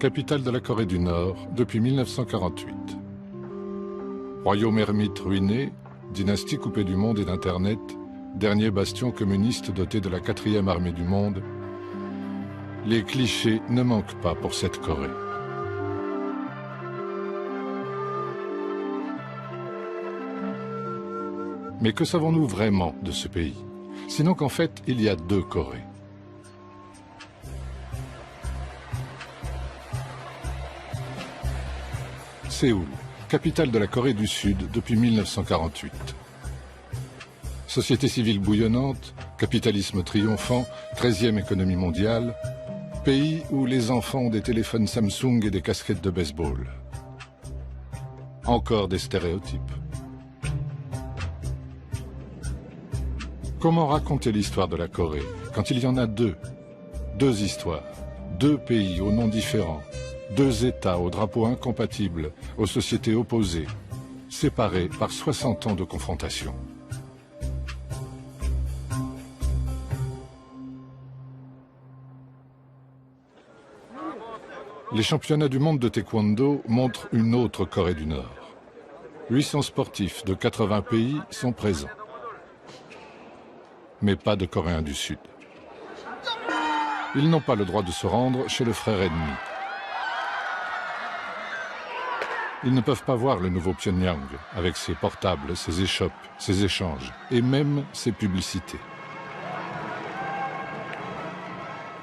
capitale de la Corée du Nord depuis 1948. Royaume ermite ruiné, dynastie coupée du monde et d'Internet, dernier bastion communiste doté de la 4e armée du monde, les clichés ne manquent pas pour cette Corée. Mais que savons-nous vraiment de ce pays? Sinon qu'en fait, il y a deux Corées. Séoul, capitale de la Corée du Sud depuis 1948. Société civile bouillonnante, capitalisme triomphant, 13e économie mondiale, pays où les enfants ont des téléphones Samsung et des casquettes de baseball. Encore des stéréotypes. Comment raconter l'histoire de la Corée quand il y en a deux? Deux histoires, deux pays aux noms différents, deux États aux drapeaux incompatibles, aux sociétés opposées, séparés par 60 ans de confrontation. Les championnats du monde de taekwondo montrent une autre Corée du Nord. 800 sportifs de 80 pays sont présents. Mais pas de Coréens du Sud. Ils n'ont pas le droit de se rendre chez le frère ennemi. Ils ne peuvent pas voir le nouveau Pyongyang avec ses portables, ses échoppes, ses échanges et même ses publicités.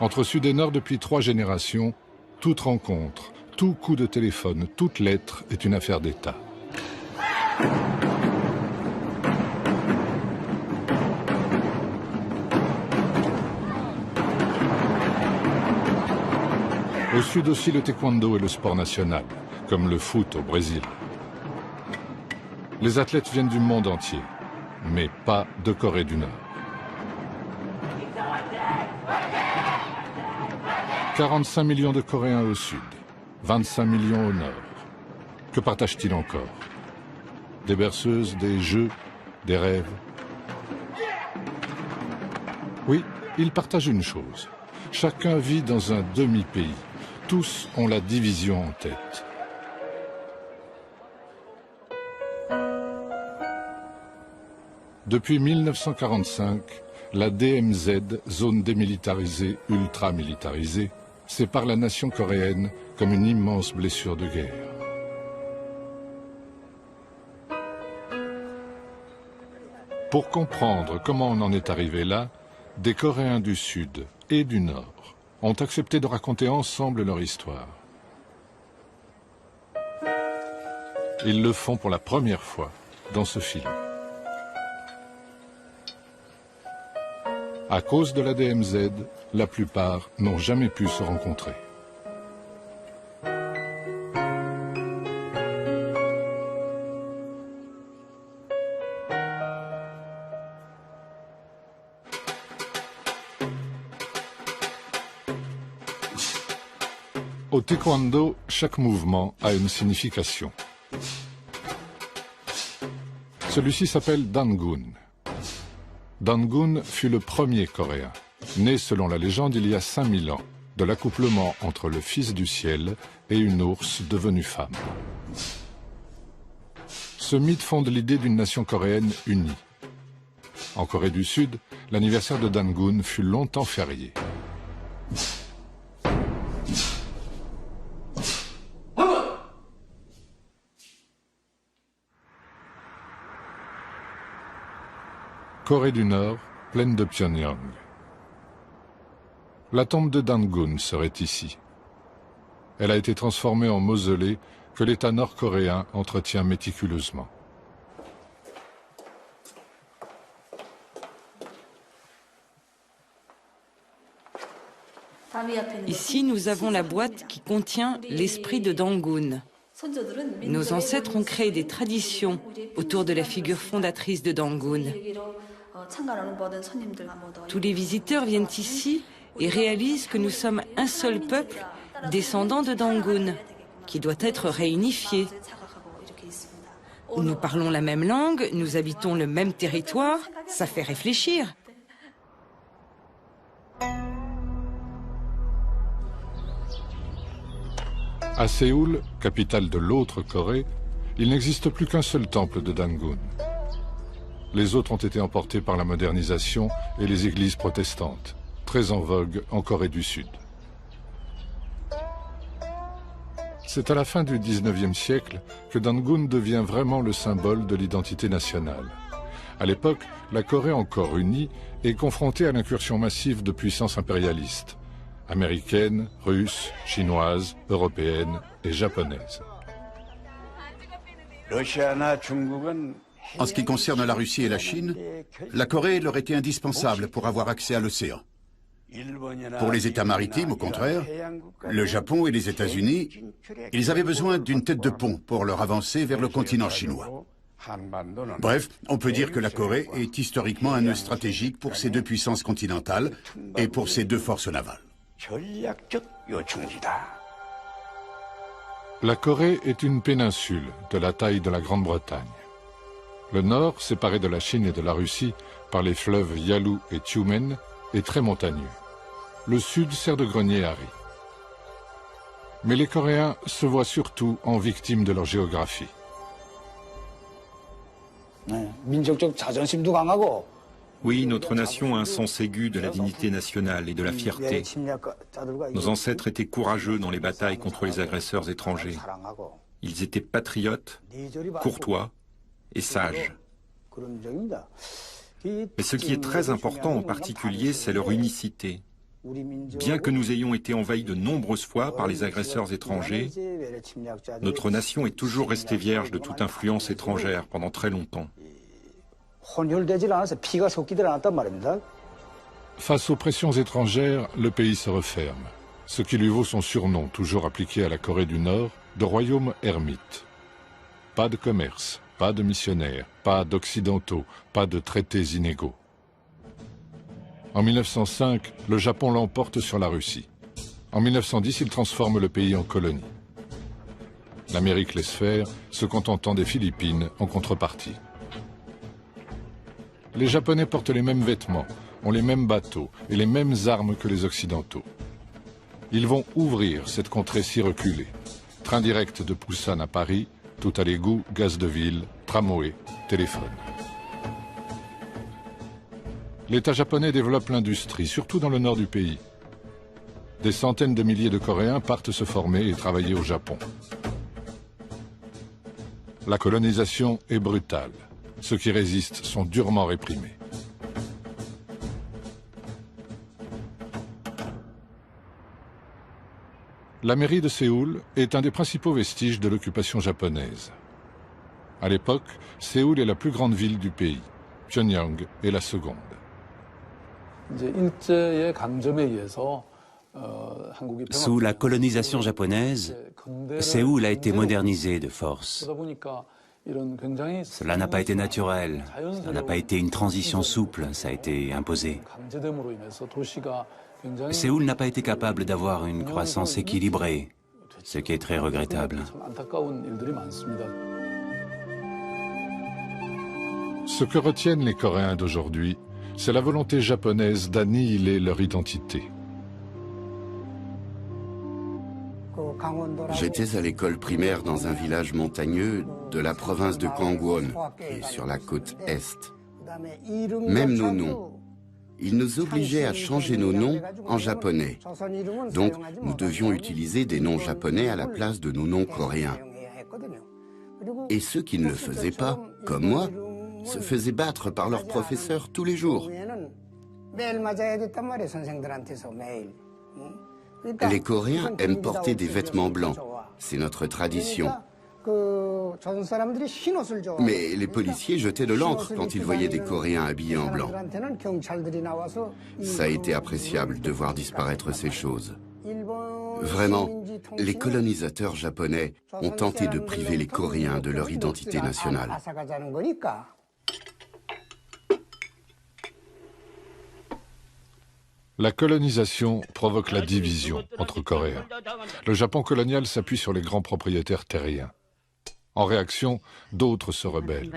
Entre Sud et Nord depuis 3 générations, toute rencontre, tout coup de téléphone, toute lettre est une affaire d'État. Au Sud aussi, le taekwondo est le sport national, comme le foot au Brésil. Les athlètes viennent du monde entier, mais pas de Corée du Nord. 45 millions de Coréens au Sud, 25 millions au Nord. Que partagent-ils encore? Des berceuses, des jeux, des rêves? Oui, ils partagent une chose. Chacun vit dans un demi-pays. Tous ont la division en tête. Depuis 1945, la DMZ, zone démilitarisée, ultra-militarisée, sépare la nation coréenne comme une immense blessure de guerre. Pour comprendre comment on en est arrivé là, des Coréens du Sud et du Nord ont accepté de raconter ensemble leur histoire. Ils le font pour la première fois dans ce film. À cause de la DMZ, la plupart n'ont jamais pu se rencontrer. Au taekwondo, chaque mouvement a une signification. Celui-ci s'appelle Dangun. Dangun fut le premier Coréen, né selon la légende il y a 5000 ans, de l'accouplement entre le fils du ciel et une ours devenue femme. Ce mythe fonde l'idée d'une nation coréenne unie. En Corée du Sud, l'anniversaire de Dangun fut longtemps férié. Corée du Nord, plaine de Pyongyang. La tombe de Dangun serait ici. Elle a été transformée en mausolée que l'État nord-coréen entretient méticuleusement. Ici, nous avons la boîte qui contient l'esprit de Dangun. Nos ancêtres ont créé des traditions autour de la figure fondatrice de Dangun. Tous les visiteurs viennent ici et réalisent que nous sommes un seul peuple descendant de Dangun, qui doit être réunifié. Nous parlons la même langue, nous habitons le même territoire, ça fait réfléchir. À Séoul, capitale de l'autre Corée, il n'existe plus qu'un seul temple de Dangun. Les autres ont été emportés par la modernisation et les églises protestantes, très en vogue en Corée du Sud. C'est à la fin du XIXe siècle que Dangun devient vraiment le symbole de l'identité nationale. À l'époque, la Corée encore unie est confrontée à l'incursion massive de puissances impérialistes, américaines, russes, chinoises, européennes et japonaises. En ce qui concerne la Russie et la Chine, la Corée leur était indispensable pour avoir accès à l'océan. Pour les États maritimes, au contraire, le Japon et les États-Unis, ils avaient besoin d'une tête de pont pour leur avancer vers le continent chinois. Bref, on peut dire que la Corée est historiquement un nœud stratégique pour ces deux puissances continentales et pour ces deux forces navales. La Corée est une péninsule de la taille de la Grande-Bretagne. Le nord, séparé de la Chine et de la Russie par les fleuves Yalu et Tyumen, est très montagneux. Le sud sert de grenier à riz. Mais les Coréens se voient surtout en victimes de leur géographie. Oui, notre nation a un sens aigu de la dignité nationale et de la fierté. Nos ancêtres étaient courageux dans les batailles contre les agresseurs étrangers. Ils étaient patriotes, courtois et sages. Mais ce qui est très important en particulier, c'est leur unicité. Bien que nous ayons été envahis de nombreuses fois par les agresseurs étrangers, notre nation est toujours restée vierge de toute influence étrangère pendant très longtemps. Face aux pressions étrangères, le pays se referme, ce qui lui vaut son surnom, toujours appliqué à la Corée du Nord, de royaume ermite. Pas de commerce, pas de missionnaires, pas d'occidentaux, pas de traités inégaux. En 1905, le Japon l'emporte sur la Russie. En 1910, il transforme le pays en colonie. L'Amérique laisse faire, se contentant des Philippines en contrepartie. Les Japonais portent les mêmes vêtements, ont les mêmes bateaux et les mêmes armes que les Occidentaux. Ils vont ouvrir cette contrée si reculée. Train direct de Busan à Paris, tout à l'égout, gaz de ville, tramway, téléphone. L'État japonais développe l'industrie, surtout dans le nord du pays. Des centaines de milliers de Coréens partent se former et travailler au Japon. La colonisation est brutale. Ceux qui résistent sont durement réprimés. La mairie de Séoul est un des principaux vestiges de l'occupation japonaise. À l'époque, Séoul est la plus grande ville du pays. Pyongyang est la seconde. Sous la colonisation japonaise, Séoul a été modernisé de force. Cela n'a pas été naturel, ça n'a pas été une transition souple, ça a été imposé. Séoul n'a pas été capable d'avoir une croissance équilibrée, ce qui est très regrettable. Ce que retiennent les Coréens d'aujourd'hui, c'est la volonté japonaise d'annihiler leur identité. J'étais à l'école primaire dans un village montagneux de la province de Gangwon, qui est sur la côte Est. Même nos noms. Ils nous obligeaient à changer nos noms en japonais. Donc, nous devions utiliser des noms japonais à la place de nos noms coréens. Et ceux qui ne le faisaient pas, comme moi, se faisaient battre par leurs professeurs tous les jours. Les Coréens aiment porter des vêtements blancs. C'est notre tradition. Mais les policiers jetaient de l'encre quand ils voyaient des Coréens habillés en blanc. Ça a été appréciable de voir disparaître ces choses. Vraiment, les colonisateurs japonais ont tenté de priver les Coréens de leur identité nationale. La colonisation provoque la division entre Coréens. Le Japon colonial s'appuie sur les grands propriétaires terriens. En réaction, d'autres se rebellent.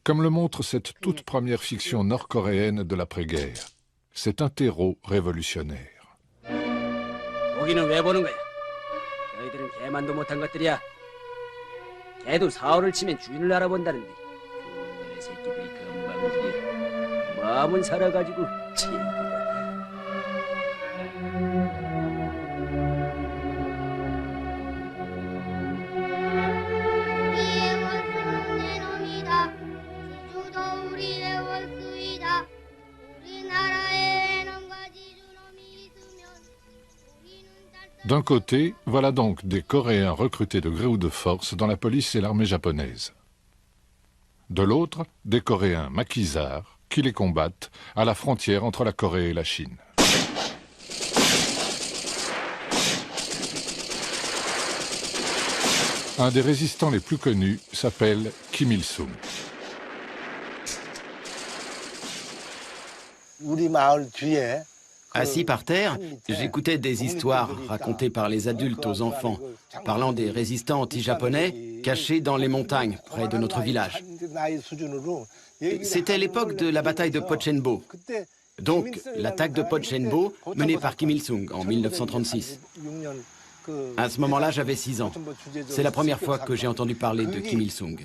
Comme le montre cette toute première fiction nord-coréenne de l'après-guerre. C'est un terreau révolutionnaire. 너희들은 개만도 못한 것들이야. 개도 사흘을 치면 주인을 알아본다는데 그놈의 새끼들이 금방지게 마음은 살아가지고 치기가. D'un côté, voilà donc des Coréens recrutés de gré ou de force dans la police et l'armée japonaise. De l'autre, des Coréens maquisards qui les combattent à la frontière entre la Corée et la Chine. Un des résistants les plus connus s'appelle Kim Il-sung. Assis par terre, j'écoutais des histoires racontées par les adultes aux enfants, parlant des résistants anti-japonais cachés dans les montagnes près de notre village. C'était l'époque de la bataille de Pochenbo, donc l'attaque de Pochenbo menée par Kim Il-sung en 1936. À ce moment-là, j'avais 6 ans. C'est la première fois que j'ai entendu parler de Kim Il-sung.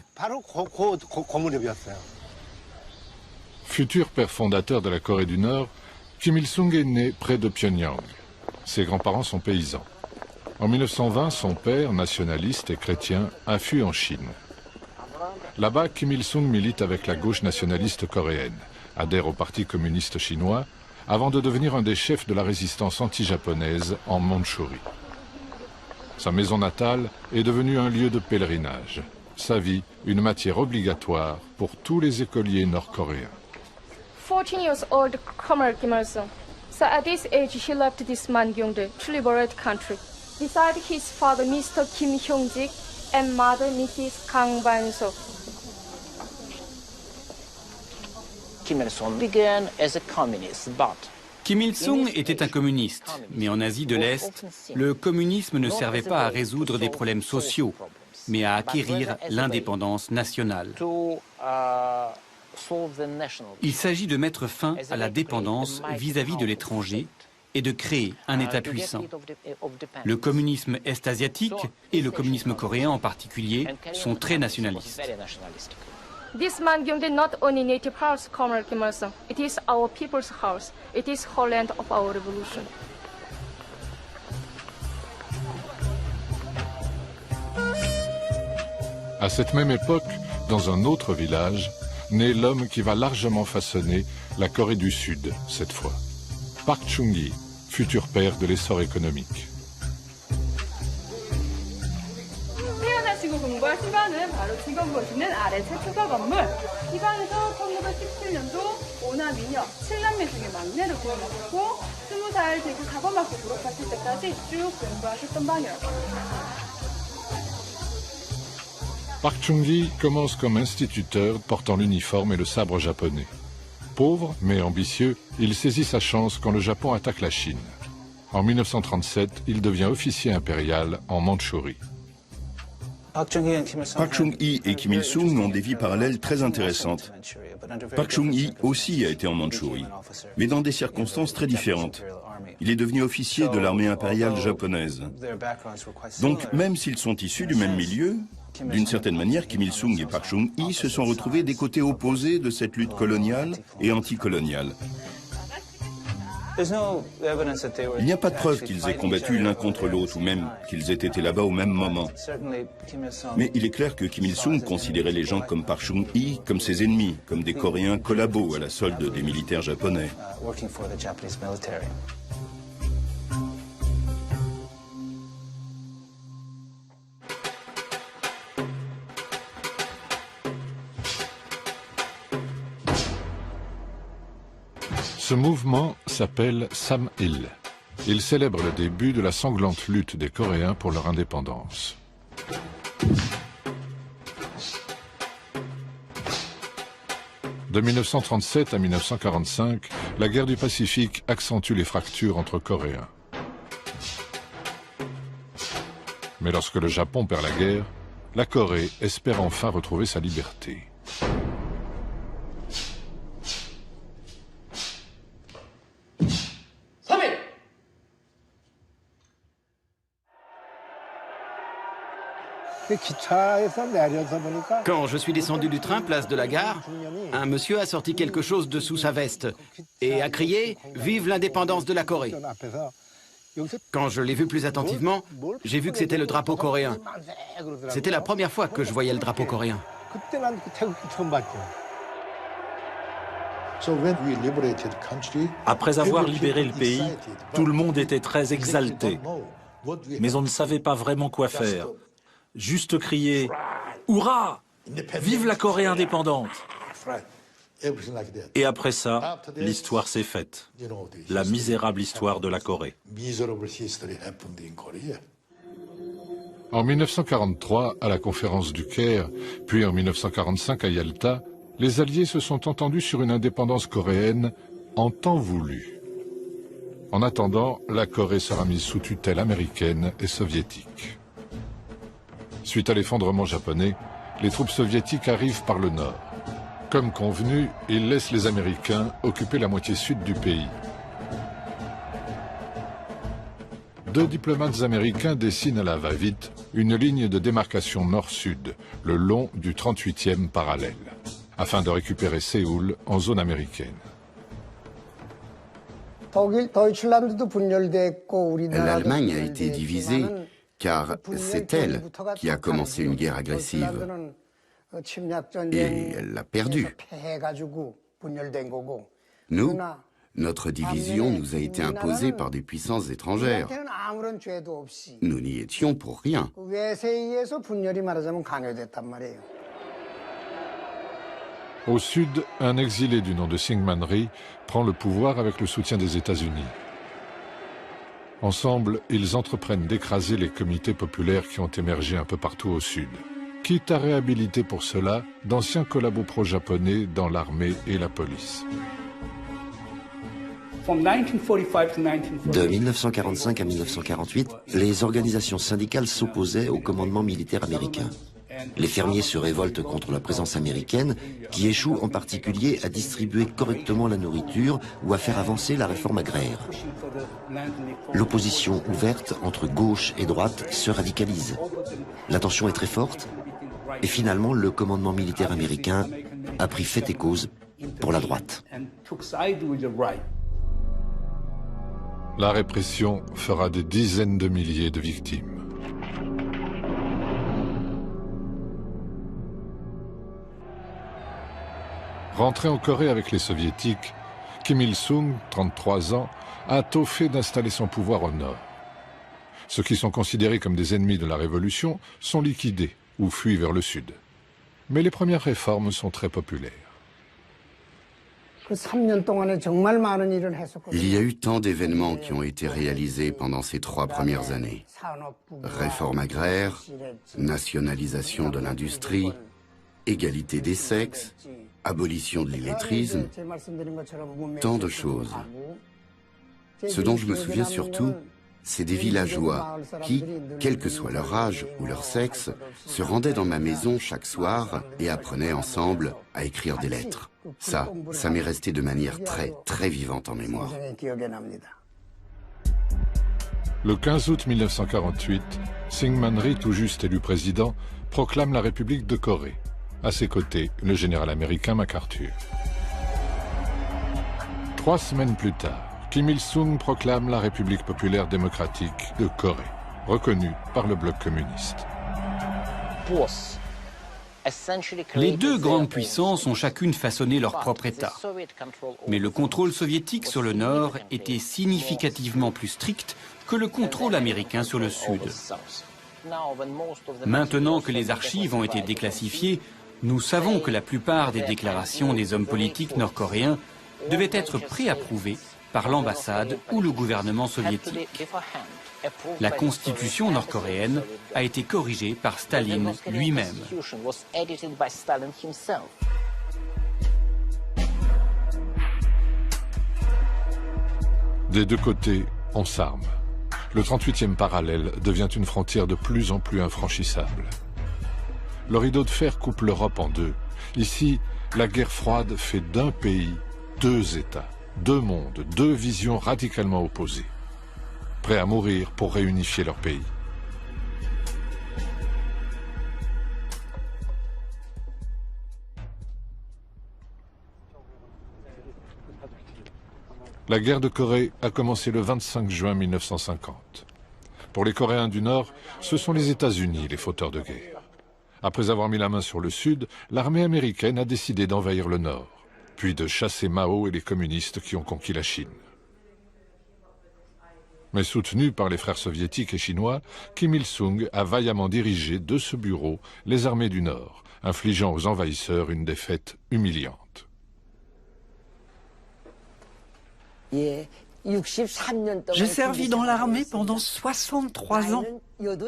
Futur père fondateur de la Corée du Nord, Kim Il-sung est né près de Pyongyang. Ses grands-parents sont paysans. En 1920, son père, nationaliste et chrétien, a fui en Chine. Là-bas, Kim Il-sung milite avec la gauche nationaliste coréenne, adhère au Parti communiste chinois, avant de devenir un des chefs de la résistance anti-japonaise en Mandchourie. Sa maison natale est devenue un lieu de pèlerinage. Sa vie, une matière obligatoire pour tous les écoliers nord-coréens. 14 years old Comrade Kim Il-sung. So at this age, he left this Mangyongdae to liberate country. Beside his father, Mr. Kim Hyung-sik, and mother, Mrs. Kang Ban-so. Kim Il-sung began as a communist, but Kim Il-sung était un communiste, mais en Asie de l'Est, le communisme ne servait pas à résoudre des problèmes sociaux, mais à acquérir l'indépendance nationale. Il s'agit de mettre fin à la dépendance vis-à-vis de l'étranger et de créer un État puissant. Le communisme est-asiatique et le communisme coréen en particulier sont très nationalistes. This Mangyongdae not only native house, Comrade Kim Il-sung. It is our people's house. It is homeland of our revolution. À cette même époque, dans un autre village, naît l'homme qui va largement façonner la Corée du Sud, cette fois. Park Chung-hee, futur père de l'essor économique. Park Chung-hee commence comme instituteur portant l'uniforme et le sabre japonais. Pauvre mais ambitieux, il saisit sa chance quand le Japon attaque la Chine. En 1937, il devient officier impérial en Mandchourie. Park Chung-hee et Kim Il-sung ont des vies parallèles très intéressantes. Park Chung-hee aussi a été en Mandchourie, mais dans des circonstances très différentes. Il est devenu officier de l'armée impériale japonaise. Donc, même s'ils sont issus du même milieu, d'une certaine manière, Kim Il-sung et Park Chung-hee se sont retrouvés des côtés opposés de cette lutte coloniale et anticoloniale. Il n'y a pas de preuve qu'ils aient combattu l'un contre l'autre ou même qu'ils aient été là-bas au même moment. Mais il est clair que Kim Il-sung considérait les gens comme Park Chung-hee comme ses ennemis, comme des Coréens collabos à la solde des militaires japonais. Ce mouvement s'appelle Sam-il. Il célèbre le début de la sanglante lutte des Coréens pour leur indépendance. De 1937 à 1945, la guerre du Pacifique accentue les fractures entre Coréens. Mais lorsque le Japon perd la guerre, la Corée espère enfin retrouver sa liberté. Quand je suis descendu du train, place de la gare, un monsieur a sorti quelque chose de sous sa veste et a crié « Vive l'indépendance de la Corée ». Quand je l'ai vu plus attentivement, j'ai vu que c'était le drapeau coréen. C'était la première fois que je voyais le drapeau coréen. Après avoir libéré le pays, tout le monde était très exalté. Mais on ne savait pas vraiment quoi faire. Juste crier « Hurrah! Vive la Corée indépendante !» Et après ça, l'histoire s'est faite. La misérable histoire de la Corée. En 1943, à la conférence du Caire, puis en 1945 à Yalta, les Alliés se sont entendus sur une indépendance coréenne en temps voulu. En attendant, la Corée sera mise sous tutelle américaine et soviétique. Suite à l'effondrement japonais, les troupes soviétiques arrivent par le nord. Comme convenu, ils laissent les Américains occuper la moitié sud du pays. Deux diplomates américains dessinent à la va-vite une ligne de démarcation nord-sud, le long du 38e parallèle, afin de récupérer Séoul en zone américaine. L'Allemagne a été divisée car c'est elle qui a commencé une guerre agressive. Et elle l'a perdue. Nous, notre division nous a été imposée par des puissances étrangères. Nous n'y étions pour rien. Au sud, un exilé du nom de Syngman Rhee prend le pouvoir avec le soutien des États-Unis. Ensemble, ils entreprennent d'écraser les comités populaires qui ont émergé un peu partout au sud, quitte à réhabiliter pour cela d'anciens collabos pro-japonais dans l'armée et la police. De 1945 à 1948, les organisations syndicales s'opposaient au commandement militaire américain. Les fermiers se révoltent contre la présence américaine, qui échoue en particulier à distribuer correctement la nourriture ou à faire avancer la réforme agraire. L'opposition ouverte entre gauche et droite se radicalise. La tension est très forte et finalement le commandement militaire américain a pris fait et cause pour la droite. La répression fera des dizaines de milliers de victimes. Rentré en Corée avec les soviétiques, Kim Il-sung, 33 ans, a tôt fait d'installer son pouvoir au nord. Ceux qui sont considérés comme des ennemis de la révolution sont liquidés ou fuient vers le sud. Mais les premières réformes sont très populaires. Il y a eu tant d'événements qui ont été réalisés pendant ces 3 premières années. Réforme agraire, nationalisation de l'industrie, égalité des sexes, abolition de l'illettrisme, tant de choses. Ce dont je me souviens surtout, c'est des villageois qui, quel que soit leur âge ou leur sexe, se rendaient dans ma maison chaque soir et apprenaient ensemble à écrire des lettres. Ça m'est resté de manière très vivante en mémoire. Le 15 août 1948, Syngman Rhee, tout juste élu président, proclame la République de Corée. À ses côtés, le général américain MacArthur. 3 semaines plus tard, Kim Il-sung proclame la République populaire démocratique de Corée, reconnue par le bloc communiste. Les deux grandes puissances ont chacune façonné leur propre État. Mais le contrôle soviétique sur le nord était significativement plus strict que le contrôle américain sur le sud. Maintenant que les archives ont été déclassifiées, nous savons que la plupart des déclarations des hommes politiques nord-coréens devaient être préapprouvées par l'ambassade ou le gouvernement soviétique. La constitution nord-coréenne a été corrigée par Staline lui-même. Des deux côtés, on s'arme. Le 38e parallèle devient une frontière de plus en plus infranchissable. Le rideau de fer coupe l'Europe en deux. Ici, la guerre froide fait d'un pays 2 États, 2 mondes, 2 visions radicalement opposées, prêts à mourir pour réunifier leur pays. La guerre de Corée a commencé le 25 juin 1950. Pour les Coréens du Nord, ce sont les États-Unis les fauteurs de guerre. Après avoir mis la main sur le Sud, l'armée américaine a décidé d'envahir le Nord, puis de chasser Mao et les communistes qui ont conquis la Chine. Mais soutenu par les frères soviétiques et chinois, Kim Il-sung a vaillamment dirigé de ce bureau les armées du Nord, infligeant aux envahisseurs une défaite humiliante. J'ai servi dans l'armée pendant 63 ans.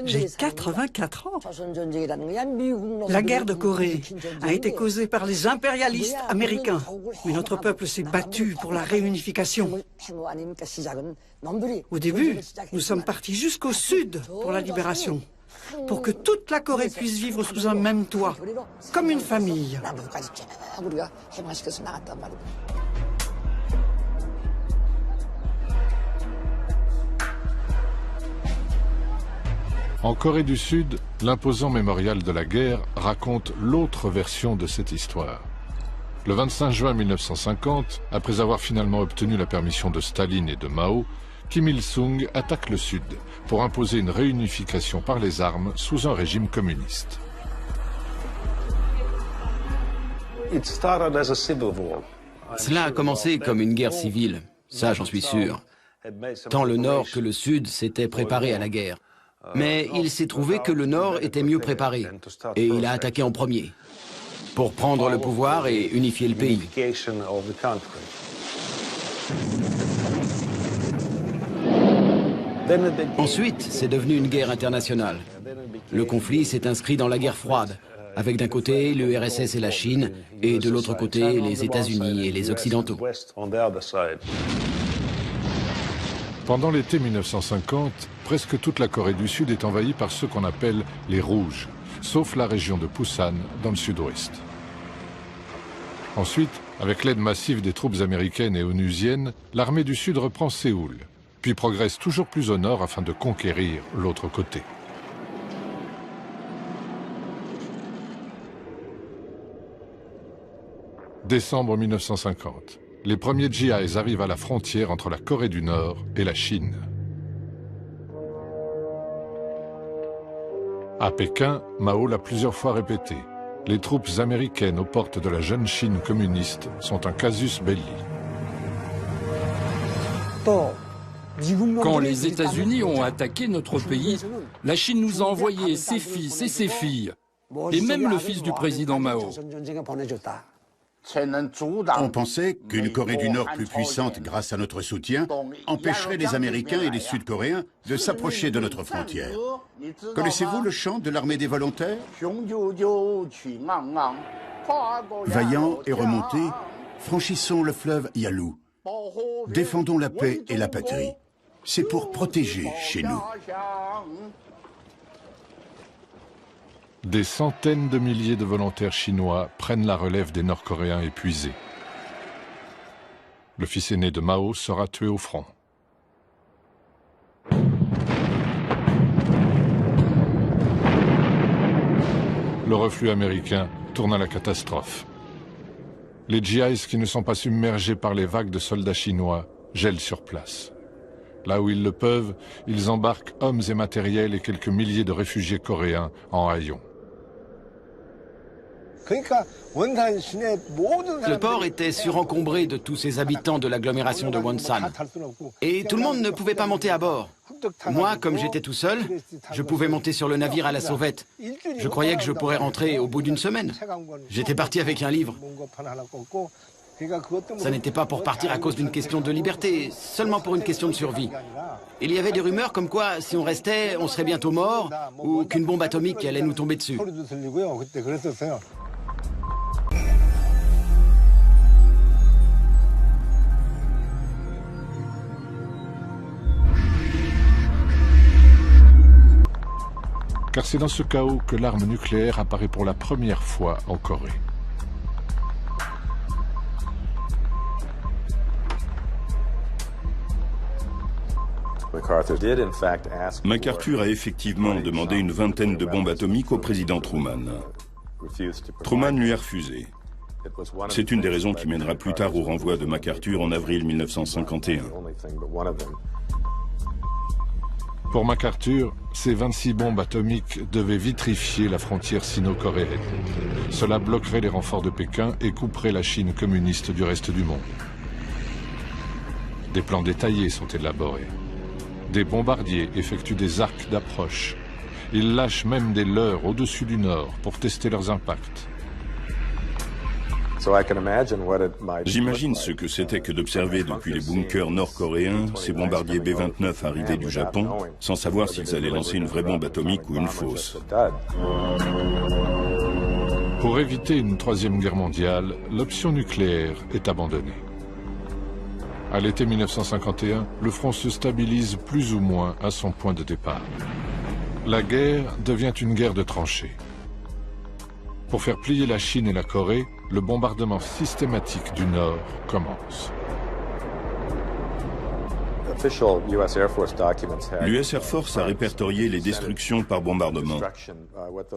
J'ai 84 ans. La guerre de Corée a été causée par les impérialistes américains. Mais notre peuple s'est battu pour la réunification. Au début, nous sommes partis jusqu'au sud pour la libération, pour que toute la Corée puisse vivre sous un même toit, comme une famille. En Corée du Sud, l'imposant mémorial de la guerre raconte l'autre version de cette histoire. Le 25 juin 1950, après avoir finalement obtenu la permission de Staline et de Mao, Kim Il-sung attaque le Sud pour imposer une réunification par les armes sous un régime communiste. Cela a commencé comme une guerre civile, ça j'en suis sûr. Tant le Nord que le Sud s'étaient préparés à la guerre. Mais il s'est trouvé que le Nord était mieux préparé, et il a attaqué en premier, pour prendre le pouvoir et unifier le pays. Ensuite, c'est devenu une guerre internationale. Le conflit s'est inscrit dans la guerre froide, avec d'un côté l'URSS et la Chine, et de l'autre côté les États-Unis et les Occidentaux. Pendant l'été 1950, presque toute la Corée du Sud est envahie par ceux qu'on appelle les Rouges, sauf la région de Pusan, dans le sud-ouest. Ensuite, avec l'aide massive des troupes américaines et onusiennes, l'armée du Sud reprend Séoul, puis progresse toujours plus au nord afin de conquérir l'autre côté. Décembre 1950. Les premiers GIs arrivent à la frontière entre la Corée du Nord et la Chine. À Pékin, Mao l'a plusieurs fois répété. Les troupes américaines aux portes de la jeune Chine communiste sont un casus belli. Quand les États-Unis ont attaqué notre pays, la Chine nous a envoyé ses fils et ses filles, et même le fils du président Mao. On pensait qu'une Corée du Nord plus puissante grâce à notre soutien empêcherait les Américains et les Sud-Coréens de s'approcher de notre frontière. Connaissez-vous le chant de l'armée des volontaires? Vaillants et remontés, franchissons le fleuve Yalu. Défendons la paix et la patrie. C'est pour protéger chez nous. Des centaines de milliers de volontaires chinois prennent la relève des Nord-Coréens épuisés. Le fils aîné de Mao sera tué au front. Le reflux américain tourne à la catastrophe. Les GIs qui ne sont pas submergés par les vagues de soldats chinois gèlent sur place. Là où ils le peuvent, ils embarquent hommes et matériels et quelques milliers de réfugiés coréens en haillons. Le port était surencombré de tous ces habitants de l'agglomération de Wonsan. Et tout le monde ne pouvait pas monter à bord. Moi, comme j'étais tout seul, je pouvais monter sur le navire à la sauvette. Je croyais que je pourrais rentrer au bout d'une semaine. J'étais parti avec un livre. Ça n'était pas pour partir à cause d'une question de liberté, seulement pour une question de survie. Il y avait des rumeurs comme quoi, si on restait, on serait bientôt mort, ou qu'une bombe atomique allait nous tomber dessus. Car c'est dans ce chaos que l'arme nucléaire apparaît pour la première fois en Corée. MacArthur a effectivement demandé une vingtaine de bombes atomiques au président Truman. Truman lui a refusé. C'est une des raisons qui mènera plus tard au renvoi de MacArthur en avril 1951. Pour MacArthur, ces 26 bombes atomiques devaient vitrifier la frontière sino-coréenne. Cela bloquerait les renforts de Pékin et couperait la Chine communiste du reste du monde. Des plans détaillés sont élaborés. Des bombardiers effectuent des arcs d'approche. Ils lâchent même des leurres au-dessus du Nord pour tester leurs impacts. J'imagine ce que c'était que d'observer depuis les bunkers nord-coréens ces bombardiers B-29 arrivés du Japon, sans savoir s'ils allaient lancer une vraie bombe atomique ou une fausse. Pour éviter une troisième guerre mondiale, l'option nucléaire est abandonnée. À l'été 1951, le front se stabilise plus ou moins à son point de départ. La guerre devient une guerre de tranchées. Pour faire plier la Chine et la Corée, le bombardement systématique du Nord commence. L'US Air Force a répertorié les destructions par bombardement.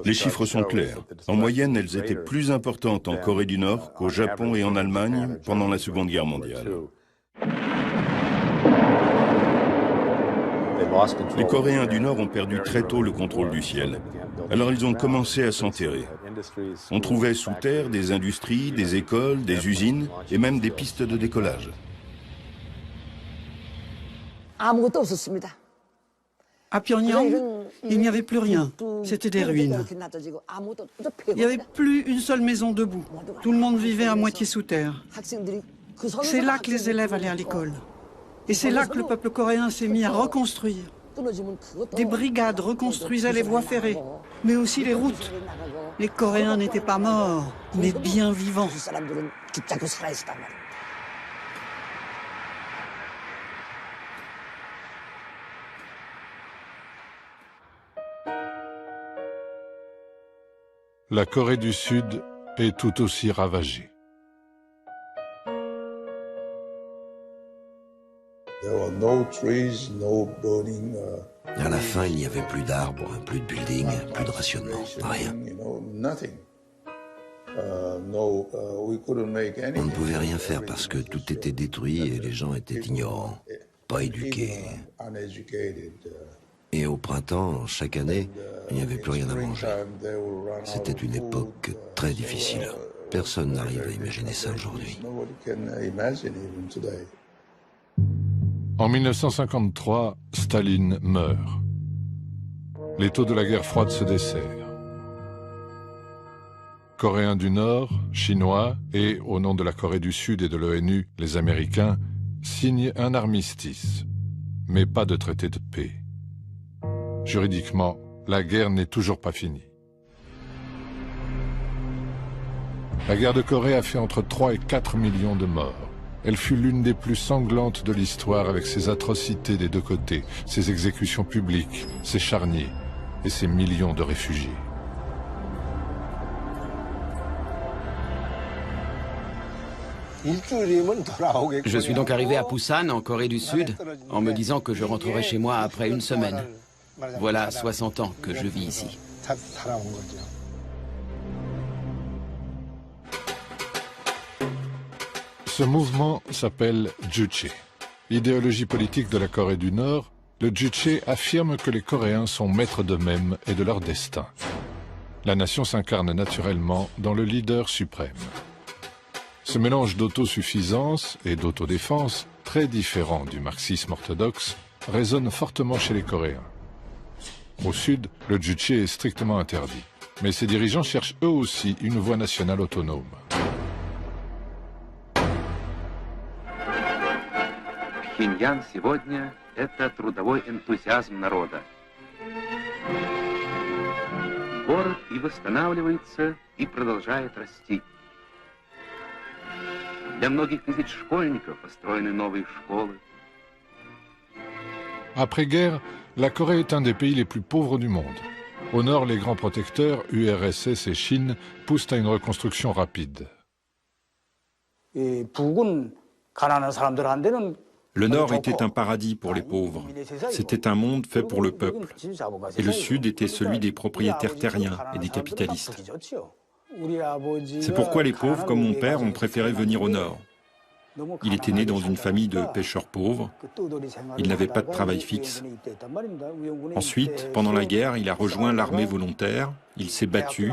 Les chiffres sont clairs. En moyenne, elles étaient plus importantes en Corée du Nord qu'au Japon et en Allemagne pendant la Seconde Guerre mondiale. Les Coréens du Nord ont perdu très tôt le contrôle du ciel. Alors ils ont commencé à s'enterrer. On trouvait sous terre des industries, des écoles, des usines et même des pistes de décollage. À Pyongyang, il n'y avait plus rien. C'était des ruines. Il n'y avait plus une seule maison debout. Tout le monde vivait à moitié sous terre. C'est là que les élèves allaient à l'école. Et c'est là que le peuple coréen s'est mis à reconstruire. Des brigades reconstruisaient les voies ferrées, mais aussi les routes. Les Coréens n'étaient pas morts, mais bien vivants. La Corée du Sud est tout aussi ravagée. À la fin, il n'y avait plus d'arbres, plus de buildings, plus de rationnement, rien. On ne pouvait rien faire parce que tout était détruit et les gens étaient ignorants, pas éduqués. Et au printemps, chaque année, il n'y avait plus rien à manger. C'était une époque très difficile. Personne n'arrive à imaginer ça aujourd'hui. En 1953, Staline meurt. L'étau de la guerre froide se dessert. Coréens du Nord, Chinois et, au nom de la Corée du Sud et de l'ONU, les Américains, signent un armistice, mais pas de traité de paix. Juridiquement, la guerre n'est toujours pas finie. La guerre de Corée a fait entre 3 et 4 millions de morts. Elle fut l'une des plus sanglantes de l'histoire avec ses atrocités des deux côtés, ses exécutions publiques, ses charniers et ses millions de réfugiés. Je suis donc arrivé à Busan, en Corée du Sud, en me disant que je rentrerai chez moi après une semaine. Voilà 60 ans que je vis ici. Ce mouvement s'appelle Juche. Idéologie politique de la Corée du Nord, le Juche affirme que les Coréens sont maîtres d'eux-mêmes et de leur destin. La nation s'incarne naturellement dans le leader suprême. Ce mélange d'autosuffisance et d'autodéfense, très différent du marxisme orthodoxe, résonne fortement chez les Coréens. Au sud, le Juche est strictement interdit, mais ses dirigeants cherchent eux aussi une voie nationale autonome. Пхеньян сегодня – это трудовой энтузиазм народа. Город и восстанавливается, и продолжает расти. Для многих тысяч школьников построены новые школы. Après-guerre, la Corée est un des pays les plus pauvres du monde. Au nord, les grands protecteurs, URSS et Chine, poussent à une reconstruction rapide. Le Nord était un paradis pour les pauvres. C'était un monde fait pour le peuple. Et le Sud était celui des propriétaires terriens et des capitalistes. C'est pourquoi les pauvres, comme mon père, ont préféré venir au nord. Il était né dans une famille de pêcheurs pauvres. Il n'avait pas de travail fixe. Ensuite, pendant la guerre, il a rejoint l'armée volontaire, il s'est battu,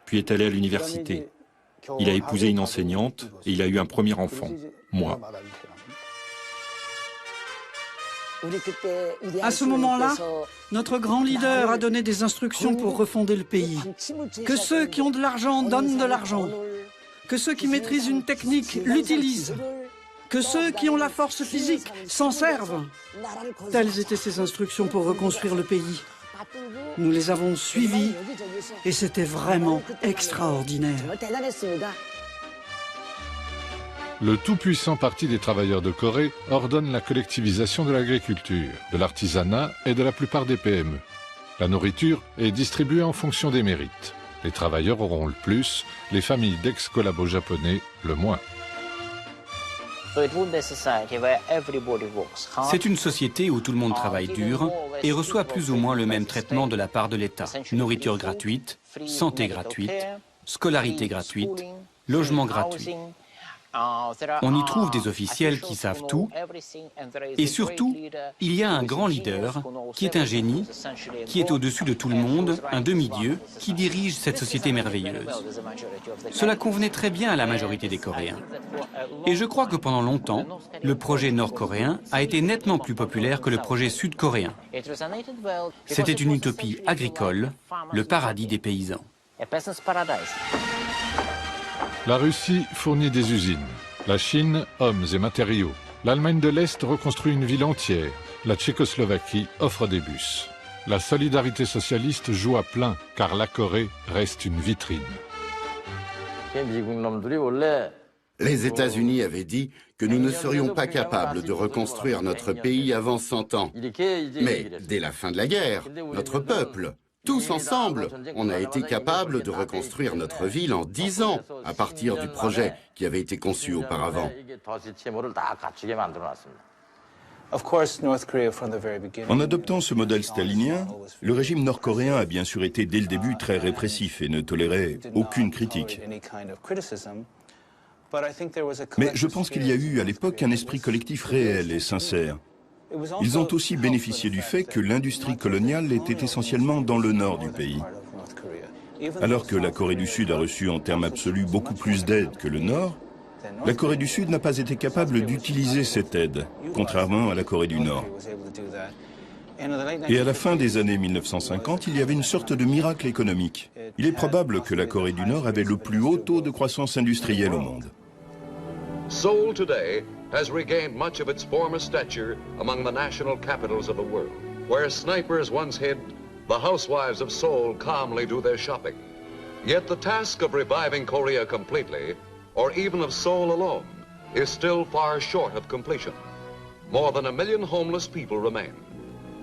puis est allé à l'université. Il a épousé une enseignante et il a eu un premier enfant, moi. À ce moment-là, notre grand leader a donné des instructions pour refonder le pays. Que ceux qui ont de l'argent donnent de l'argent. Que ceux qui maîtrisent une technique l'utilisent. Que ceux qui ont la force physique s'en servent. Telles étaient ses instructions pour reconstruire le pays. Nous les avons suivies et c'était vraiment extraordinaire. Le tout-puissant Parti des travailleurs de Corée ordonne la collectivisation de l'agriculture, de l'artisanat et de la plupart des PME. La nourriture est distribuée en fonction des mérites. Les travailleurs auront le plus, les familles d'ex-collabos japonais le moins. C'est une société où tout le monde travaille dur et reçoit plus ou moins le même traitement de la part de l'État. Nourriture gratuite, santé gratuite, scolarité gratuite, logement gratuit. On y trouve des officiels qui savent tout et surtout, il y a un grand leader qui est un génie, qui est au-dessus de tout le monde, un demi-dieu qui dirige cette société merveilleuse. Cela convenait très bien à la majorité des Coréens. Et je crois que pendant longtemps, le projet nord-coréen a été nettement plus populaire que le projet sud-coréen. C'était une utopie agricole, le paradis des paysans. La Russie fournit des usines. La Chine, hommes et matériaux. L'Allemagne de l'Est reconstruit une ville entière. La Tchécoslovaquie offre des bus. La solidarité socialiste joue à plein, car la Corée reste une vitrine. Les États-Unis avaient dit que nous ne serions pas capables de reconstruire notre pays avant 100 ans. Mais dès la fin de la guerre, notre peuple, tous ensemble, on a été capables de reconstruire notre ville en 10 ans, à partir du projet qui avait été conçu auparavant. En adoptant ce modèle stalinien, le régime nord-coréen a bien sûr été dès le début très répressif et ne tolérait aucune critique. Mais je pense qu'il y a eu à l'époque un esprit collectif réel et sincère. Ils ont aussi bénéficié du fait que l'industrie coloniale était essentiellement dans le nord du pays. Alors que la Corée du Sud a reçu en termes absolus beaucoup plus d'aide que le nord, la Corée du Sud n'a pas été capable d'utiliser cette aide, contrairement à la Corée du Nord. Et à la fin des années 1950, il y avait une sorte de miracle économique. Il est probable que la Corée du Nord avait le plus haut taux de croissance industrielle au monde. Seoul today has regained much of its former stature among the national capitals of the world. Where snipers once hid, the housewives of Seoul calmly do their shopping. Yet the task of reviving Korea completely, or even of Seoul alone, is still far short of completion. More than 1 million homeless people remain.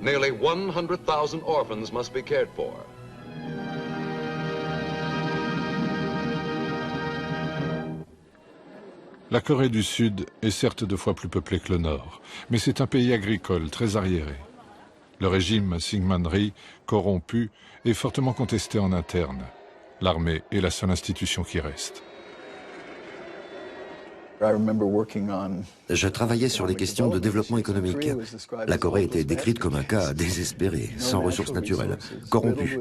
Nearly 100,000 orphans must be cared for. La Corée du Sud est certes 2 fois plus peuplée que le Nord, mais c'est un pays agricole très arriéré. Le régime Syngman Rhee, corrompu, est fortement contesté en interne. L'armée est la seule institution qui reste. Je travaillais sur les questions de développement économique. La Corée était décrite comme un cas désespéré, sans ressources naturelles, corrompu.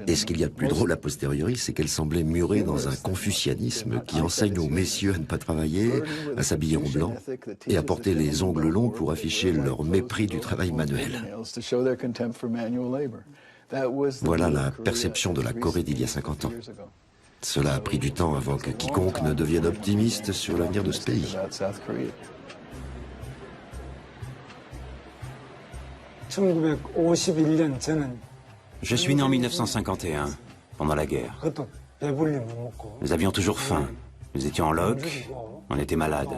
Et ce qu'il y a de plus drôle a posteriori, c'est qu'elle semblait murée dans un confucianisme qui enseigne aux messieurs à ne pas travailler, à s'habiller en blanc et à porter les ongles longs pour afficher leur mépris du travail manuel. Voilà la perception de la Corée d'il y a 50 ans. Cela a pris du temps avant que quiconque ne devienne optimiste sur l'avenir de ce pays. Je suis né en 1951, pendant la guerre. Nous avions toujours faim. Nous étions en loc, on était malades.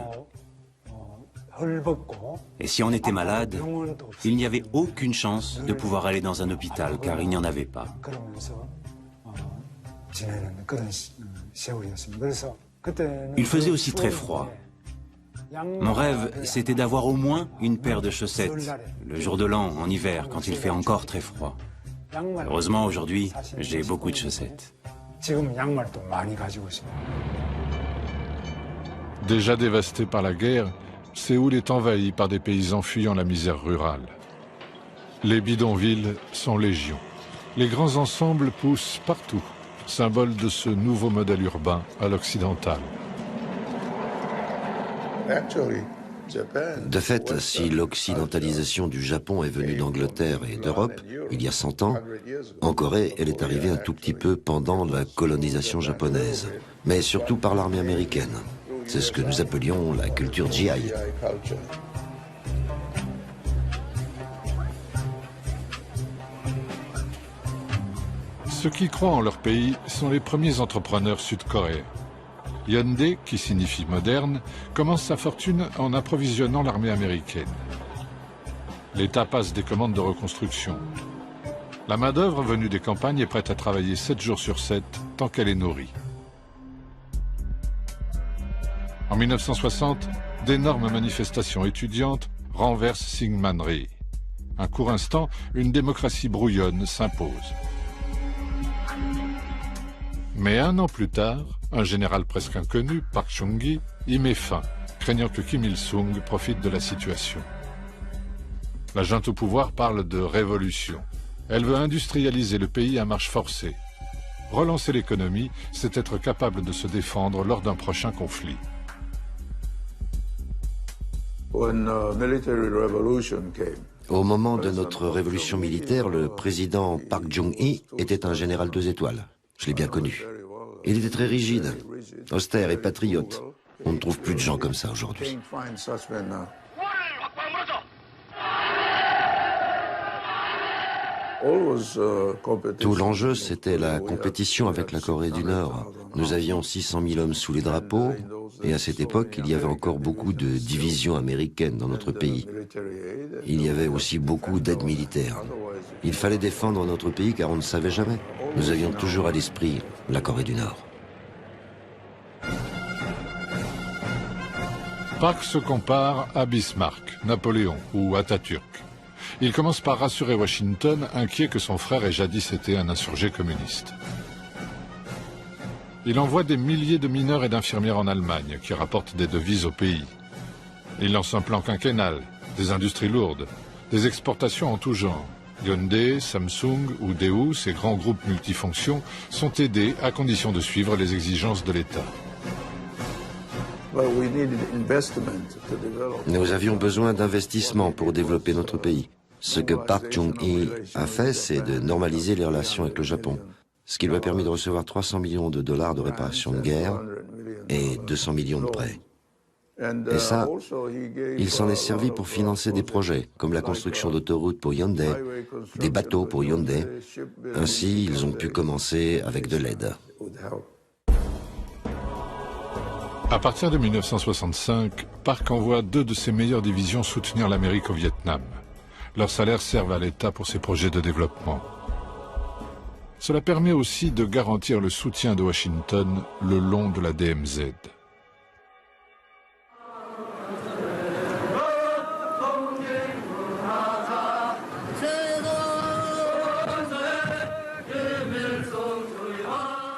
Et si on était malade, il n'y avait aucune chance de pouvoir aller dans un hôpital, car il n'y en avait pas. Il faisait aussi très froid. Mon rêve, c'était d'avoir au moins une paire de chaussettes, le jour de l'an, en hiver, quand il fait encore très froid. Heureusement, aujourd'hui, j'ai beaucoup de chaussettes. Déjà dévasté par la guerre, Séoul est envahi par des paysans fuyant la misère rurale. Les bidonvilles sont légion. Les grands ensembles poussent partout, symbole de ce nouveau modèle urbain à l'occidental. De fait, si l'occidentalisation du Japon est venue d'Angleterre et d'Europe, il y a 100 ans, en Corée, elle est arrivée un tout petit peu pendant la colonisation japonaise, mais surtout par l'armée américaine. C'est ce que nous appelions la culture GI. Ceux qui croient en leur pays sont les premiers entrepreneurs sud-coréens. Hyundai, qui signifie moderne, commence sa fortune en approvisionnant l'armée américaine. L'État passe des commandes de reconstruction. La main-d'œuvre venue des campagnes est prête à travailler 7 jours sur 7 tant qu'elle est nourrie. En 1960, d'énormes manifestations étudiantes renversent Syngman-rhee. Un court instant, une démocratie brouillonne s'impose. Mais un an plus tard, un général presque inconnu, Park Chung-hee, y met fin, craignant que Kim Il-sung profite de la situation. La junte au pouvoir parle de révolution. Elle veut industrialiser le pays à marche forcée. Relancer l'économie, c'est être capable de se défendre lors d'un prochain conflit. Au moment de notre révolution militaire, le président Park Chung-hee était un général 2 étoiles. Je l'ai bien connu. Il était très rigide, austère et patriote. On ne trouve plus de gens comme ça aujourd'hui. Tout l'enjeu, c'était la compétition avec la Corée du Nord. Nous avions 600 000 hommes sous les drapeaux, et à cette époque, il y avait encore beaucoup de divisions américaines dans notre pays. Il y avait aussi beaucoup d'aides militaires. Il fallait défendre notre pays car on ne savait jamais. Nous avions toujours à l'esprit la Corée du Nord. Park se compare à Bismarck, Napoléon ou Atatürk. Il commence par rassurer Washington, inquiet que son frère ait jadis été un insurgé communiste. Il envoie des milliers de mineurs et d'infirmières en Allemagne, qui rapportent des devises au pays. Il lance un plan quinquennal, des industries lourdes, des exportations en tout genre. Hyundai, Samsung ou Daewoo, ces grands groupes multifonctions, sont aidés à condition de suivre les exigences de l'État. Nous avions besoin d'investissements pour développer notre pays. Ce que Park Chung-hee a fait, c'est de normaliser les relations avec le Japon, ce qui lui a permis de recevoir 300 millions de dollars de réparation de guerre et 200 millions de prêts. Et ça, il s'en est servi pour financer des projets, comme la construction d'autoroutes pour Hyundai, des bateaux pour Hyundai. Ainsi, ils ont pu commencer avec de l'aide. À partir de 1965, Park envoie 2 de ses meilleures divisions soutenir l'Amérique au Vietnam. Leurs salaires servent à l'État pour ses projets de développement. Cela permet aussi de garantir le soutien de Washington le long de la DMZ.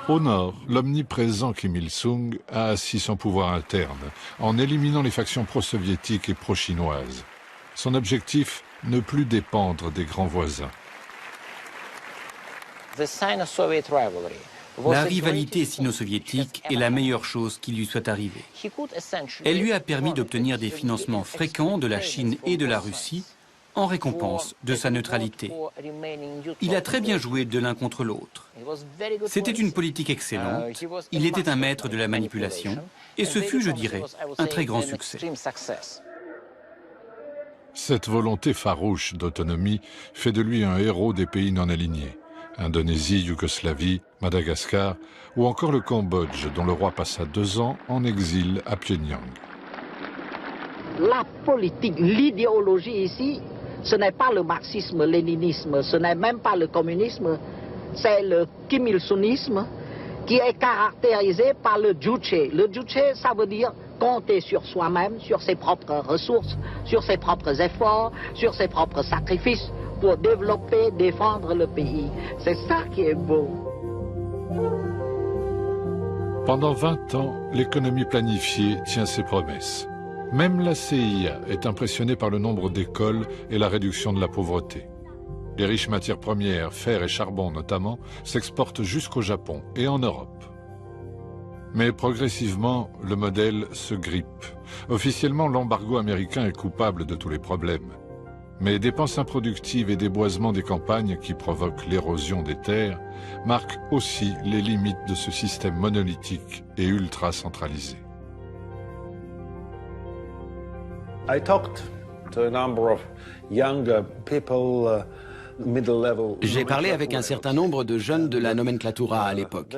Au nord, l'omniprésent Kim Il-sung a assis son pouvoir interne en éliminant les factions pro-soviétiques et pro-chinoises. Son objectif, ne plus dépendre des grands voisins. La rivalité sino-soviétique est la meilleure chose qui lui soit arrivée. Elle lui a permis d'obtenir des financements fréquents de la Chine et de la Russie en récompense de sa neutralité. Il a très bien joué de l'un contre l'autre. C'était une politique excellente, il était un maître de la manipulation, et ce fut, je dirais, un très grand succès. Cette volonté farouche d'autonomie fait de lui un héros des pays non alignés. Indonésie, Yougoslavie, Madagascar ou encore le Cambodge, dont le roi passa 2 ans en exil à Pyongyang. La politique, l'idéologie ici, ce n'est pas le marxisme-léninisme, ce n'est même pas le communisme, c'est le Kim Il-sungisme qui est caractérisé par le juche. Le juche, ça veut dire compter sur soi-même, sur ses propres ressources, sur ses propres efforts, sur ses propres sacrifices pour développer, défendre le pays. C'est ça qui est beau. Pendant 20 ans, l'économie planifiée tient ses promesses. Même la CIA est impressionnée par le nombre d'écoles et la réduction de la pauvreté. Les riches matières premières, fer et charbon notamment, s'exportent jusqu'au Japon et en Europe. Mais progressivement, le modèle se grippe. Officiellement, l'embargo américain est coupable de tous les problèmes. Mais dépenses improductives et déboisement des campagnes qui provoquent l'érosion des terres marquent aussi les limites de ce système monolithique et ultra centralisé. J'ai parlé avec un certain nombre de jeunes de la nomenclatura à l'époque.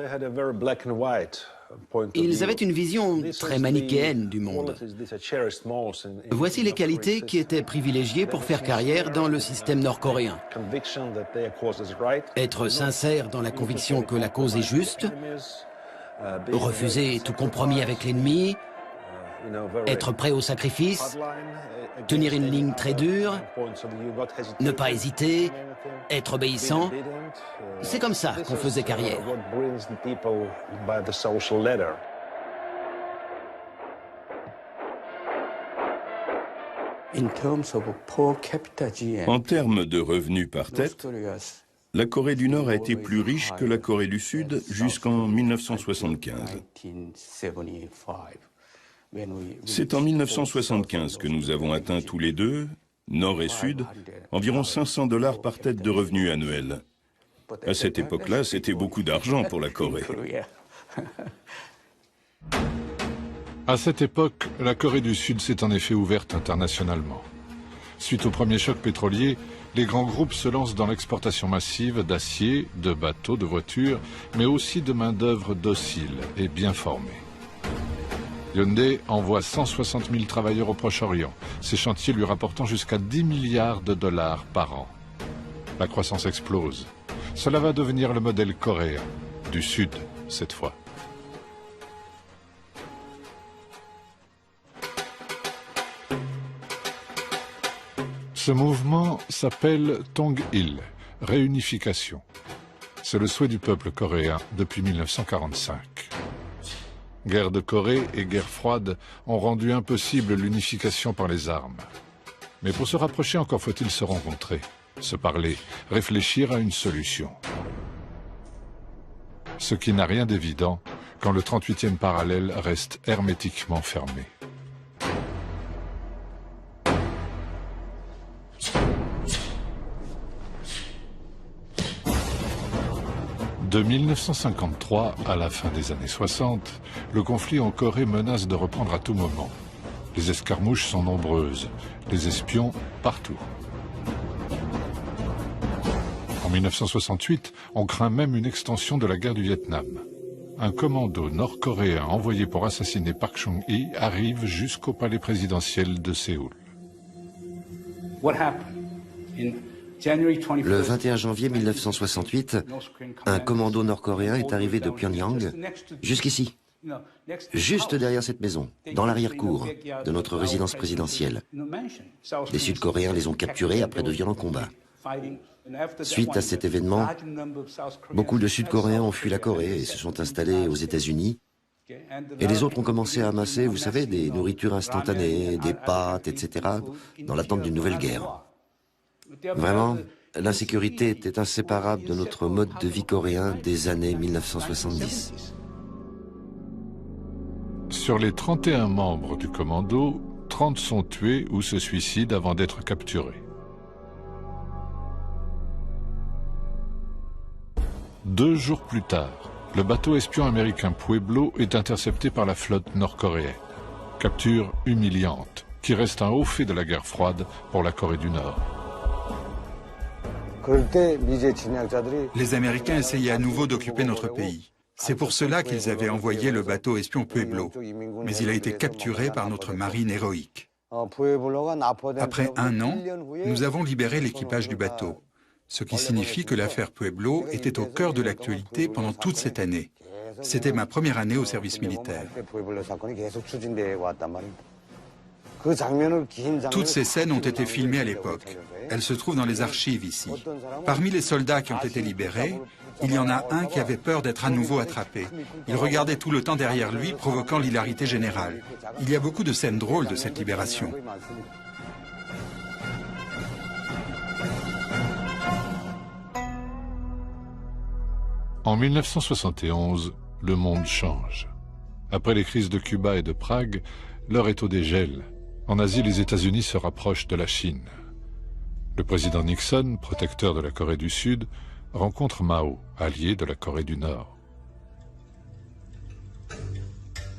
Ils avaient une vision très manichéenne du monde. Voici les qualités qui étaient privilégiées pour faire carrière dans le système nord-coréen. Être sincère dans la conviction que la cause est juste, refuser tout compromis avec l'ennemi, être prêt au sacrifice, tenir une ligne très dure, ne pas hésiter, être obéissant. C'est comme ça qu'on faisait carrière. En termes de revenus par tête, la Corée du Nord a été plus riche que la Corée du Sud jusqu'en 1975. C'est en 1975 que nous avons atteint tous les deux, Nord et Sud, environ 500 $ par tête de revenus annuels. À cette époque-là, c'était beaucoup d'argent pour la Corée. À cette époque, la Corée du Sud s'est en effet ouverte internationalement. Suite au premier choc pétrolier, les grands groupes se lancent dans l'exportation massive d'acier, de bateaux, de voitures, mais aussi de main-d'œuvre docile et bien formée. Hyundai envoie 160 000 travailleurs au Proche-Orient, ces chantiers lui rapportant jusqu'à 10 milliards de dollars par an. La croissance explose. Cela va devenir le modèle coréen, du Sud cette fois. Ce mouvement s'appelle Tong-il, réunification. C'est le souhait du peuple coréen depuis 1945. Guerre de Corée et guerre froide ont rendu impossible l'unification par les armes. Mais pour se rapprocher, encore faut-il se rencontrer, se parler, réfléchir à une solution. Ce qui n'a rien d'évident quand le 38e parallèle reste hermétiquement fermé. De 1953 à la fin des années 60, le conflit en Corée menace de reprendre à tout moment. Les escarmouches sont nombreuses, les espions partout. En 1968, on craint même une extension de la guerre du Vietnam. Un commando nord-coréen envoyé pour assassiner Park Chung-hee arrive jusqu'au palais présidentiel de Séoul. Le 21 janvier 1968, un commando nord-coréen est arrivé de Pyongyang jusqu'ici, juste derrière cette maison, dans l'arrière-cour de notre résidence présidentielle. Les Sud-Coréens les ont capturés après de violents combats. Suite à cet événement, beaucoup de Sud-Coréens ont fui la Corée et se sont installés aux États-Unis. Et les autres ont commencé à amasser, vous savez, des nourritures instantanées, des pâtes, etc., dans l'attente d'une nouvelle guerre. Vraiment, l'insécurité était inséparable de notre mode de vie coréen des années 1970. Sur les 31 membres du commando, 30 sont tués ou se suicident avant d'être capturés. 2 jours plus tard, le bateau espion américain Pueblo est intercepté par la flotte nord-coréenne. Capture humiliante, qui reste un haut fait de la guerre froide pour la Corée du Nord. Les Américains essayaient à nouveau d'occuper notre pays. C'est pour cela qu'ils avaient envoyé le bateau espion Pueblo, mais il a été capturé par notre marine héroïque. Après 1 an, nous avons libéré l'équipage du bateau, ce qui signifie que l'affaire Pueblo était au cœur de l'actualité pendant toute cette année. C'était ma première année au service militaire. Toutes ces scènes ont été filmées à l'époque. Elles se trouvent dans les archives ici. Parmi les soldats qui ont été libérés, il y en a un qui avait peur d'être à nouveau attrapé. Il regardait tout le temps derrière lui, provoquant l'hilarité générale. Il y a beaucoup de scènes drôles de cette libération. En 1971, le monde change. Après les crises de Cuba et de Prague, l'heure est au dégel. En Asie, les États-Unis se rapprochent de la Chine. Le président Nixon, protecteur de la Corée du Sud, rencontre Mao, allié de la Corée du Nord.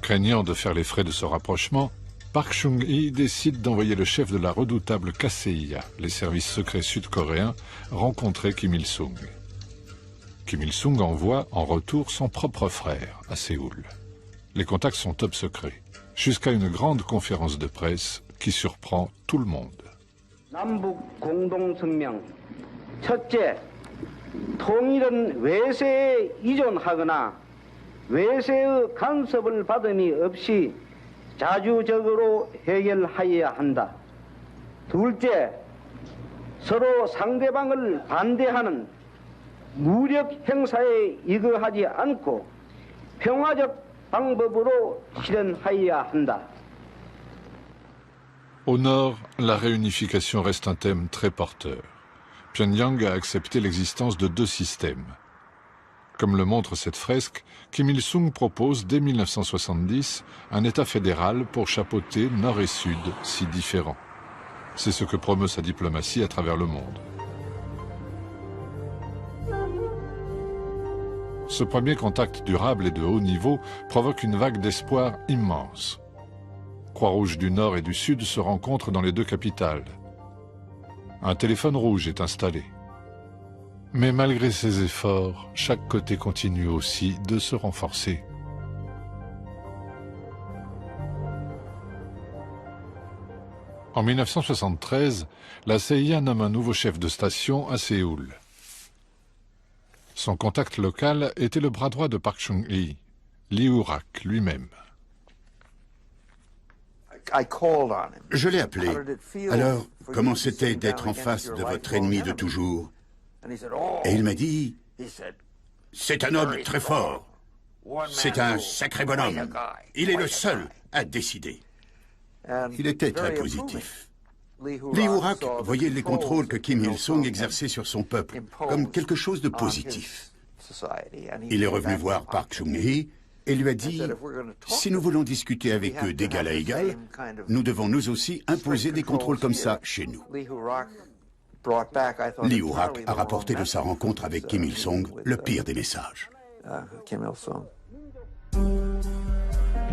Craignant de faire les frais de ce rapprochement, Park Chung-hee décide d'envoyer le chef de la redoutable KCIA, les services secrets sud-coréens, rencontrer Kim Il-sung. Kim Il-sung envoie en retour son propre frère à Séoul. Les contacts sont top secrets, jusqu'à une grande conférence de presse qui surprend tout le monde. 남북 공동성명 첫째, 통일은 외세에 이존하거나 외세의 간섭을 받음이 없이 자주적으로 해결하여야 한다. 둘째, 서로 상대방을 반대하는 무력 행사에 이거하지 않고 평화적 방법으로 실현하여야 한다. Au nord, la réunification reste un thème très porteur. Pyongyang a accepté l'existence de deux systèmes. Comme le montre cette fresque, Kim Il-sung propose dès 1970 un État fédéral pour chapeauter nord et sud, si différents. C'est ce que promeut sa diplomatie à travers le monde. Ce premier contact durable et de haut niveau provoque une vague d'espoir immense. Croix-Rouge du Nord et du Sud se rencontrent dans les deux capitales. Un téléphone rouge est installé. Mais malgré ces efforts, chaque côté continue aussi de se renforcer. En 1973, la CIA nomme un nouveau chef de station à Séoul. Son contact local était le bras droit de Park Chung-hee, Lee Woo-rak lui-même. Je l'ai appelé. Alors, comment c'était d'être en face de votre ennemi de toujours? Et il m'a dit, c'est un homme très fort. C'est un sacré bonhomme. Il est le seul à décider. Il était très positif. Lee Woo-rak voyait les contrôles que Kim Il-sung exerçait sur son peuple comme quelque chose de positif. Il est revenu voir Park Chung-hee et lui a dit, si nous voulons discuter avec eux d'égal à égal, nous devons nous aussi imposer des contrôles comme ça chez nous. Lee Woo-rak a rapporté de sa rencontre avec Kim Il-sung le pire des messages.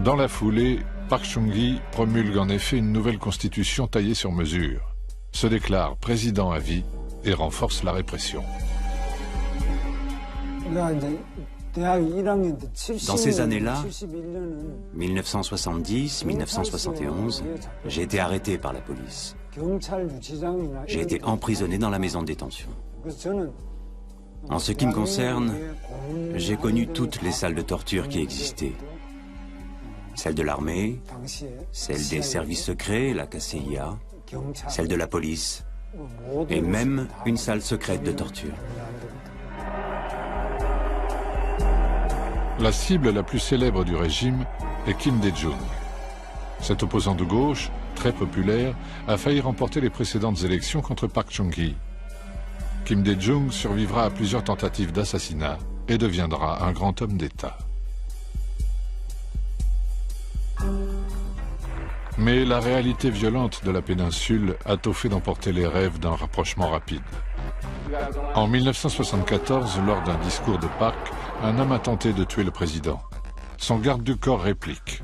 Dans la foulée, Park Chung-hee promulgue en effet une nouvelle constitution taillée sur mesure, se déclare président à vie et renforce la répression. Dans ces années-là, 1970, 1971, j'ai été arrêté par la police. J'ai été emprisonné dans la maison de détention. En ce qui me concerne, j'ai connu toutes les salles de torture qui existaient. Celle de l'armée, celle des services secrets, la KCIA, celle de la police, et même une salle secrète de torture. La cible la plus célèbre du régime est Kim Dae-jung. Cet opposant de gauche, très populaire, a failli remporter les précédentes élections contre Park Chung-hee. Kim Dae-jung survivra à plusieurs tentatives d'assassinat et deviendra un grand homme d'État. Mais la réalité violente de la péninsule a tôt fait d'emporter les rêves d'un rapprochement rapide. En 1974, lors d'un discours de Park, un homme a tenté de tuer le président. Son garde du corps réplique.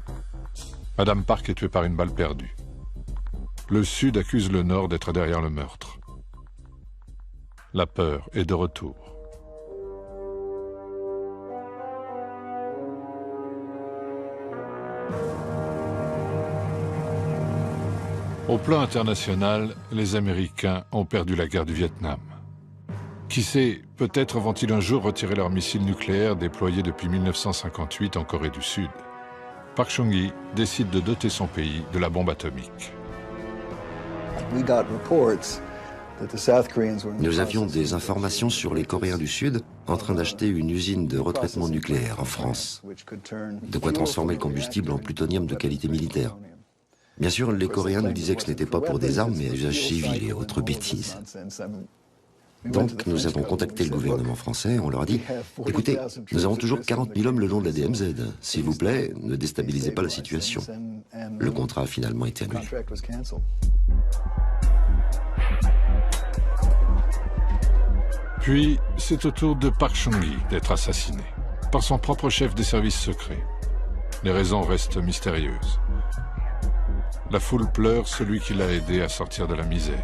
Madame Park est tuée par une balle perdue. Le Sud accuse le Nord d'être derrière le meurtre. La peur est de retour. Au plan international, les Américains ont perdu la guerre du Vietnam. Qui sait, peut-être vont-ils un jour retirer leurs missiles nucléaires déployés depuis 1958 en Corée du Sud. Park Chung-hee décide de doter son pays de la bombe atomique. Nous avions des informations sur les Coréens du Sud en train d'acheter une usine de retraitement nucléaire en France. De quoi transformer le combustible en plutonium de qualité militaire. Bien sûr, les Coréens nous disaient que ce n'était pas pour des armes, mais à usage civil et autres bêtises. Donc, nous avons contacté le gouvernement français, on leur a dit « Écoutez, nous avons toujours 40 000 hommes le long de la DMZ. S'il vous plaît, ne déstabilisez pas la situation. » Le contrat a finalement été annulé. Puis, c'est au tour de Park Chung-hee d'être assassiné, par son propre chef des services secrets. Les raisons restent mystérieuses. La foule pleure celui qui l'a aidé à sortir de la misère.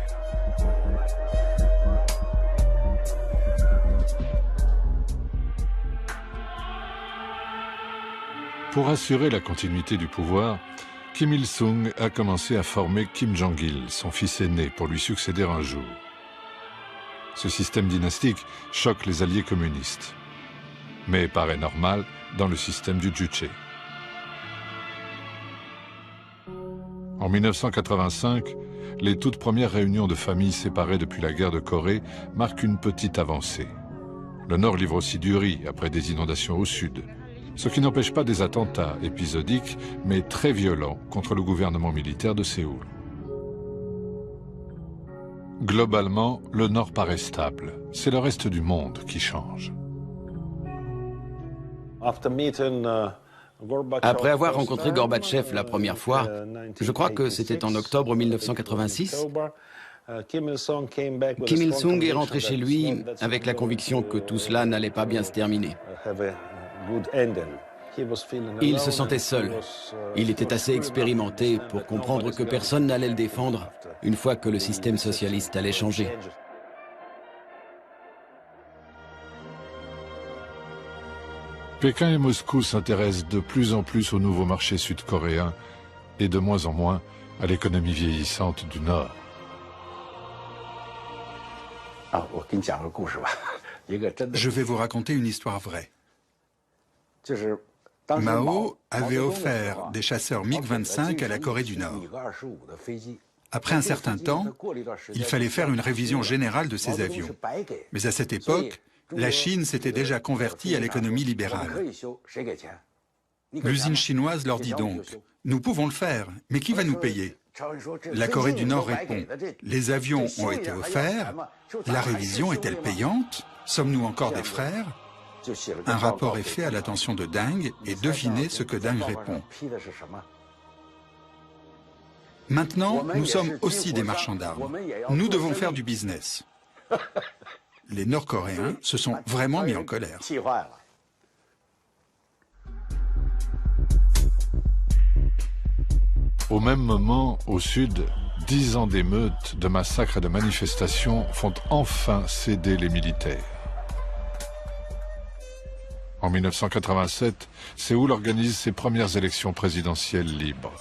Pour assurer la continuité du pouvoir, Kim Il-sung a commencé à former Kim Jong-il, son fils aîné, pour lui succéder un jour. Ce système dynastique choque les alliés communistes, mais paraît normal dans le système du Juche. En 1985, les toutes premières réunions de familles séparées depuis la guerre de Corée marquent une petite avancée. Le Nord livre aussi du riz après des inondations au Sud, ce qui n'empêche pas des attentats épisodiques, mais très violents contre le gouvernement militaire de Séoul. Globalement, le Nord paraît stable. C'est le reste du monde qui change. Après avoir rencontré Gorbatchev la première fois, je crois que c'était en octobre 1986, Kim Il-sung est rentré chez lui avec la conviction que tout cela n'allait pas bien se terminer. Il se sentait seul. Il était assez expérimenté pour comprendre que personne n'allait le défendre une fois que le système socialiste allait changer. Pékin et Moscou s'intéressent de plus en plus au nouveau marché sud-coréen et de moins en moins à l'économie vieillissante du Nord. Je vais vous raconter une histoire vraie. Mao avait offert des chasseurs MiG-25 à la Corée du Nord. Après un certain temps, il fallait faire une révision générale de ces avions. Mais à cette époque, la Chine s'était déjà convertie à l'économie libérale. L'usine chinoise leur dit donc « Nous pouvons le faire, mais qui va nous payer ?» La Corée du Nord répond « Les avions ont été offerts, la révision est-elle payante? Sommes-nous encore des frères ?» Un rapport est fait à l'attention de Deng et devinez ce que Deng répond. Maintenant, nous sommes aussi des marchands d'armes. Nous devons faire du business. Les Nord-Coréens se sont vraiment mis en colère. Au même moment, au sud, 10 ans d'émeutes, de massacres et de manifestations font enfin céder les militaires. En 1987, Séoul organise ses premières élections présidentielles libres.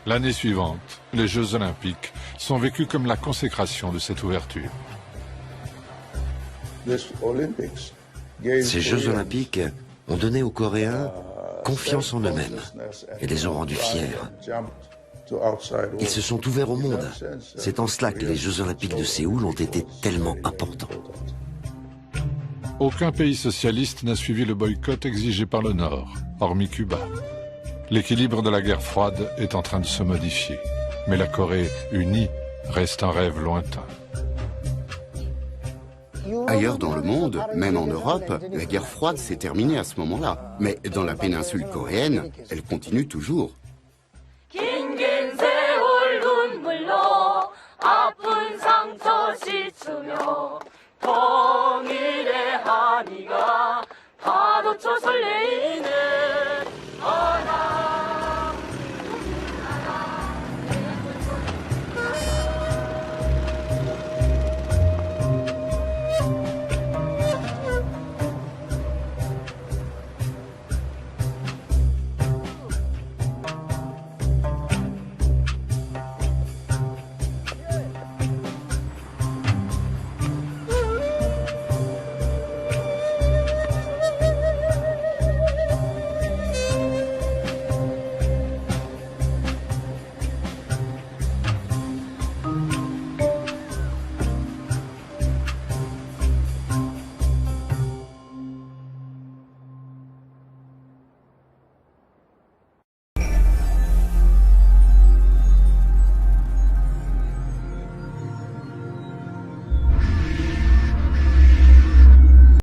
L'année suivante, les Jeux Olympiques sont vécus comme la consécration de cette ouverture. Ces Jeux Olympiques ont donné aux Coréens confiance en eux-mêmes et les ont rendus fiers. Ils se sont ouverts au monde. C'est en cela que les Jeux Olympiques de Séoul ont été tellement importants. Aucun pays socialiste n'a suivi le boycott exigé par le Nord, hormis Cuba. L'équilibre de la guerre froide est en train de se modifier, mais la Corée unie reste un rêve lointain. Ailleurs dans le monde, même en Europe, la guerre froide s'est terminée à ce moment-là. Mais dans la péninsule coréenne, elle continue toujours. 파도쳐 설레이는